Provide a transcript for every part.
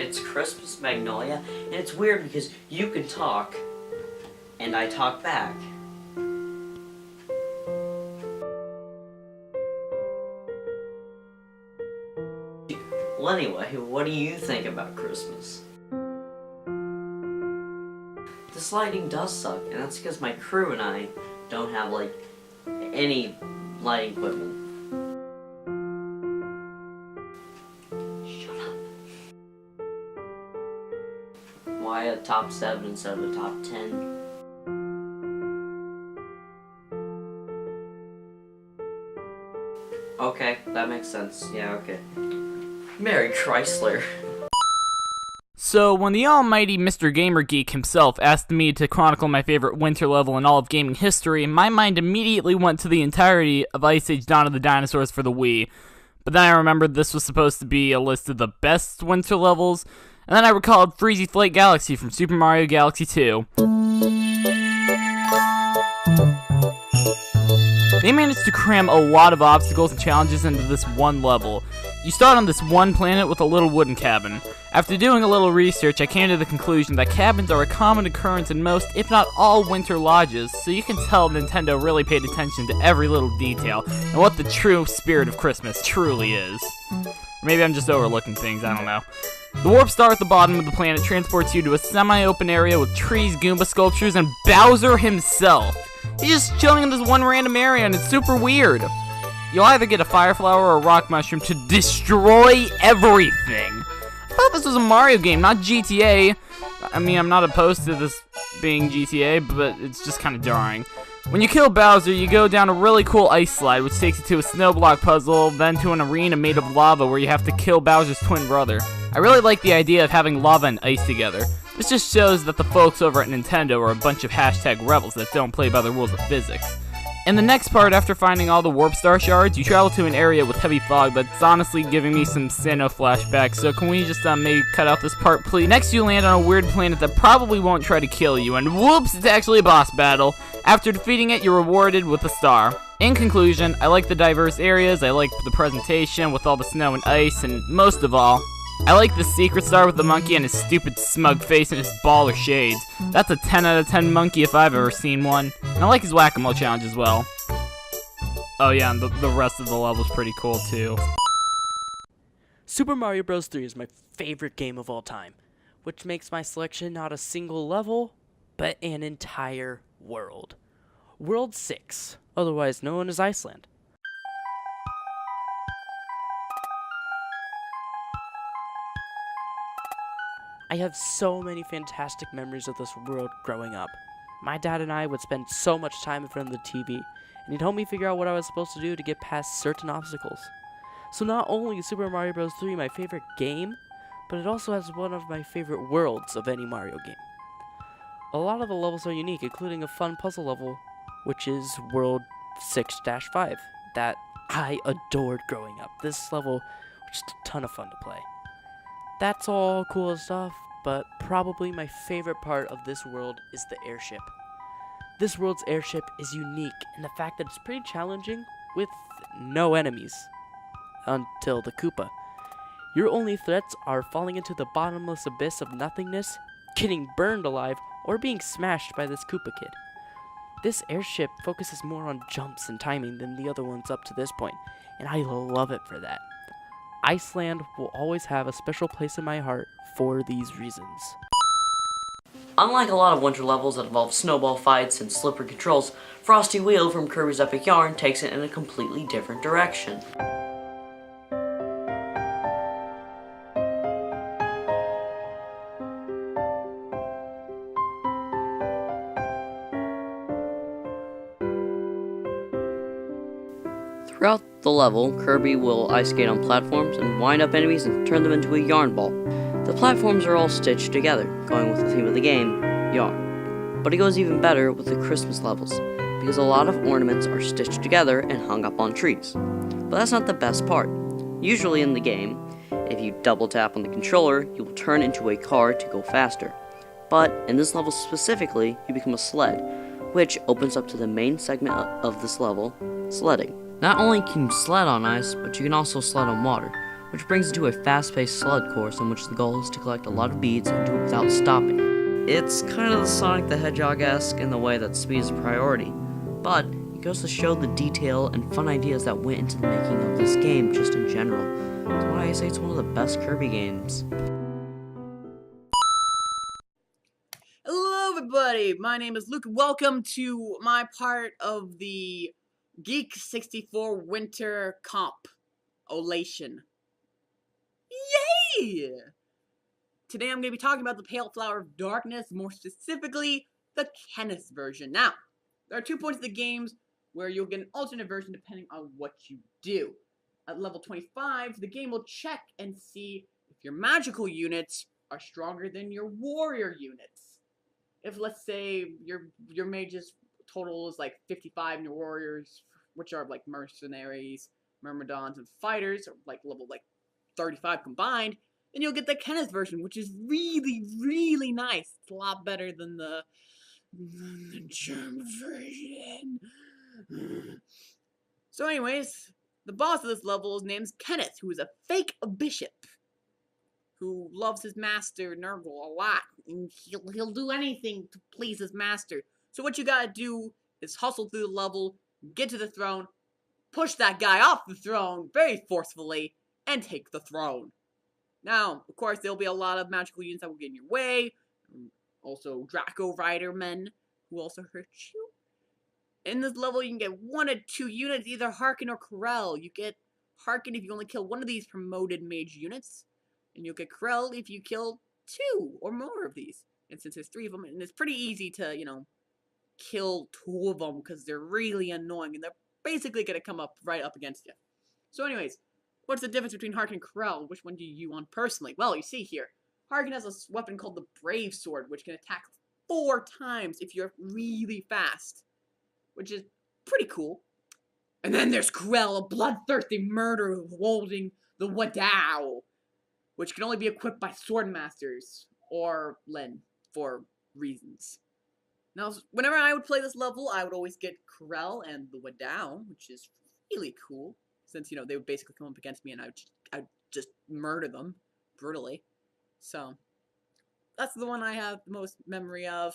it's Christmas Magnolia, and it's weird because you can talk, and I talk back. Well, anyway, what do you think about Christmas? This lighting does suck, and that's because my crew and I don't have, like, any lighting equipment. Shut up. Why a top 7 instead of a top 10? Okay, that makes sense. Yeah, okay. Merry Chrysler. So, when the almighty Mr. Gamer Geek himself asked me to chronicle my favorite winter level in all of gaming history, my mind immediately went to the entirety of Ice Age Dawn of the Dinosaurs for the Wii. But then I remembered this was supposed to be a list of the best winter levels, and then I recalled Freezy Flight Galaxy from Super Mario Galaxy 2. They managed to cram a lot of obstacles and challenges into this one level. You start on this one planet with a little wooden cabin. After doing a little research, I came to the conclusion that cabins are a common occurrence in most, if not all, winter lodges, so you can tell Nintendo really paid attention to every little detail, and what the true spirit of Christmas truly is. Or maybe I'm just overlooking things, I don't know. The warp star at the bottom of the planet transports you to a semi-open area with trees, Goomba sculptures, and Bowser himself. He's just chilling in this one random area, and it's super weird. You'll either get a fire flower or a rock mushroom to destroy everything. I thought this was a Mario game, not GTA. I mean, I'm not opposed to this being GTA, but it's just kind of jarring. When you kill Bowser, you go down a really cool ice slide, which takes you to a snow block puzzle, then to an arena made of lava where you have to kill Bowser's twin brother. I really like the idea of having lava and ice together. This just shows that the folks over at Nintendo are a bunch of hashtag rebels that don't play by the rules of physics. In the next part, after finding all the Warp Star shards, you travel to an area with heavy fog that's honestly giving me some Sinnoh flashbacks, so can we just maybe cut out this part, please? Next, you land on a weird planet that probably won't try to kill you, and whoops, it's actually a boss battle. After defeating it, you're rewarded with a star. In conclusion, I like the diverse areas, I like the presentation with all the snow and ice, and most of all, I like the secret star with the monkey and his stupid smug face and his baller shades. That's a 10 out of 10 monkey if I've ever seen one. And I like his whack-a-mole challenge as well. Oh yeah, and the rest of the level's pretty cool too. Super Mario Bros. 3 is my favorite game of all time, which makes my selection not a single level, but an entire world. World 6, otherwise known as Iceland. I have so many fantastic memories of this world growing up. My dad and I would spend so much time in front of the TV, and he'd help me figure out what I was supposed to do to get past certain obstacles. So not only is Super Mario Bros. 3 my favorite game, but it also has one of my favorite worlds of any Mario game. A lot of the levels are unique, including a fun puzzle level, which is World 6-5, that I adored growing up. This level was just a ton of fun to play. That's all cool stuff, but probably my favorite part of this world is the airship. This world's airship is unique in the fact that it's pretty challenging with no enemies. Until the Koopa. Your only threats are falling into the bottomless abyss of nothingness, getting burned alive, or being smashed by this Koopa kid. This airship focuses more on jumps and timing than the other ones up to this point, and I love it for that. Iceland will always have a special place in my heart for these reasons. Unlike a lot of winter levels that involve snowball fights and slippery controls, Frosty Wheel from Kirby's Epic Yarn takes it in a completely different direction. Throughout the level, Kirby will ice skate on platforms and wind up enemies and turn them into a yarn ball. The platforms are all stitched together, going with the theme of the game, yarn. But it goes even better with the Christmas levels, because a lot of ornaments are stitched together and hung up on trees. But that's not the best part. Usually in the game, if you double tap on the controller, you will turn into a car to go faster. But in this level specifically, you become a sled, which opens up to the main segment of this level, sledding. Not only can you sled on ice, but you can also sled on water, which brings it to a fast-paced sled course in which the goal is to collect a lot of beads and do it without stopping. It's kind of the Sonic the Hedgehog-esque in the way that speed is a priority, but it goes to show the detail and fun ideas that went into the making of this game just in general. That's why I say it's one of the best Kirby games. Hello everybody, my name is Luke. Welcome to my part of the Geek 64 Winter Comp-olation. Yay! Today I'm going to be talking about the Pale Flower of Darkness, more specifically, the Kenneth version. Now, there are 2 points of the games where you'll get an alternate version depending on what you do. At level 25, the game will check and see if your magical units are stronger than your warrior units. If, let's say, your mage's total is like 55 and your warriors, which are like mercenaries, myrmidons, and fighters, are like level like 35 combined, then you'll get the Kenneth version, which is really, really nice. It's a lot better than the German version. So anyways, the boss of this level is named Kenneth, who is a fake bishop who loves his master Nurgle a lot, and he'll do anything to please his master. So what you gotta do is hustle through the level, get to the throne, push that guy off the throne very forcefully, and take the throne. Now, of course, there'll be a lot of magical units that will get in your way. Also, Draco Rider men who also hurt you. In this level, you can get 1 of 2 units, either Harkin or Corel. You get Harkin if you only kill 1 of these promoted mage units. And you'll get Corel if you kill 2 or more of these. And since there's 3 of them, and it's pretty easy to, kill 2 of them because they're really annoying. And they're basically going to come up right up against you. So anyways, what's the difference between Harkin and Corel? Which one do you want personally? Well, you see here, Harkin has a weapon called the Brave Sword, which can attack 4 times if you're really fast, which is pretty cool. And then there's Corel, a bloodthirsty murderer holding the Wadao, which can only be equipped by Swordmasters or Len for reasons. Now, whenever I would play this level, I would always get Corel and the Wadao, which is really cool. Since, they would basically come up against me and I'd just murder them brutally. So, that's the one I have the most memory of.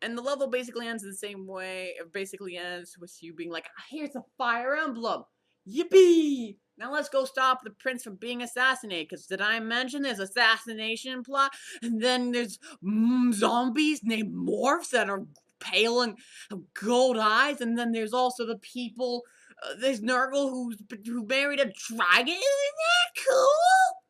And the level basically ends the same way. It basically ends with you being like, here's a fire emblem! Yippee! Now let's go stop the prince from being assassinated. Because did I mention there's assassination plot? And then there's zombies named Morphs that are pale and have gold eyes. And then there's also the people... there's Nurgle who married a dragon. Isn't that cool?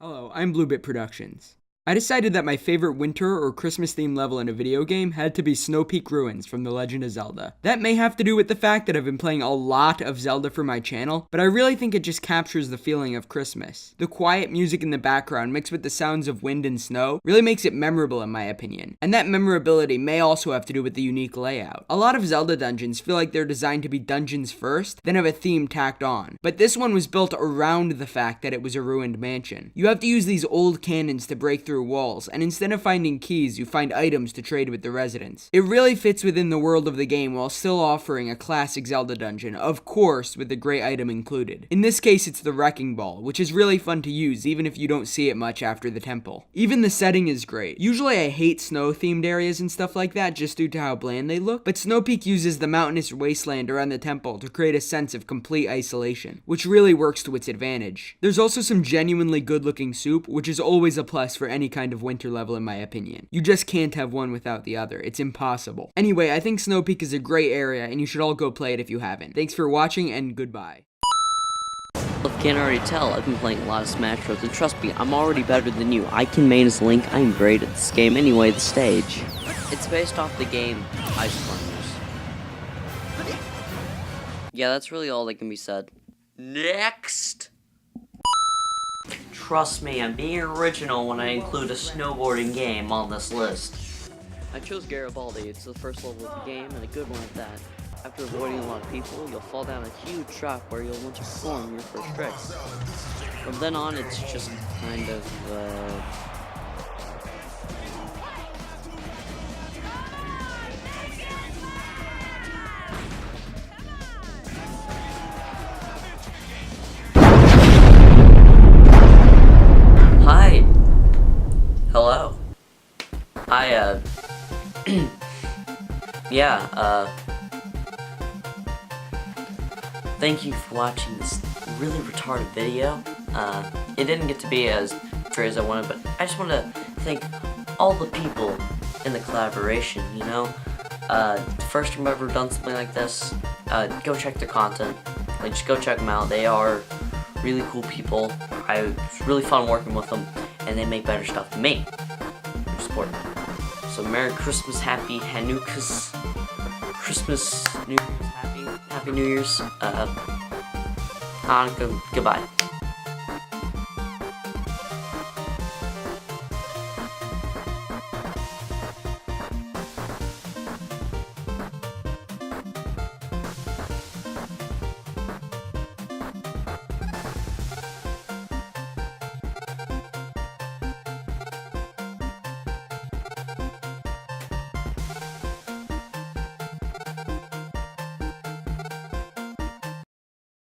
Hello, I'm Bluebit Productions. I decided that my favorite winter or Christmas themed level in a video game had to be Snow Peak Ruins from The Legend of Zelda. That may have to do with the fact that I've been playing a lot of Zelda for my channel, but I really think it just captures the feeling of Christmas. The quiet music in the background mixed with the sounds of wind and snow really makes it memorable in my opinion. And that memorability may also have to do with the unique layout. A lot of Zelda dungeons feel like they're designed to be dungeons first, then have a theme tacked on. But this one was built around the fact that it was a ruined mansion. You have to use these old cannons to break through walls, and instead of finding keys, you find items to trade with the residents. It really fits within the world of the game while still offering a classic Zelda dungeon, of course with a great item included. In this case, it's the Wrecking Ball, which is really fun to use even if you don't see it much after the temple. Even the setting is great. Usually I hate snow-themed areas and stuff like that just due to how bland they look, but Snow Peak uses the mountainous wasteland around the temple to create a sense of complete isolation, which really works to its advantage. There's also some genuinely good-looking soup, which is always a plus for any kind of winter level in my opinion. You just can't have one without the other. It's impossible. Anyway, I think Snow Peak is a great area and you should all go play it if you haven't. Thanks for watching and goodbye. If you can't already tell, I've been playing a lot of Smash Bros. And trust me, I'm already better than you. I can main as Link. I'm great at this game. Anyway, the stage. It's based off the game Ice Climbers. Yeah, that's really all that can be said. Next! Trust me, I'm being original when I include a snowboarding game on this list. I chose Garibaldi. It's the first level of the game, and a good one at that. After avoiding a lot of people, you'll fall down a huge drop where you'll want to perform your first tricks. From then on, it's just kind of, Thank you for watching this really retarded video. It didn't get to be as great as I wanted, but I just want to thank all the people in the collaboration, you know? First time I've ever done something like this, go check their content. Like, just go check them out. They are really cool people. It's really fun working with them, and they make better stuff than me. Support them. So Merry Christmas, Happy Hanukkahs, Christmas, New Year's, Happy New Year's, Hanukkah, goodbye.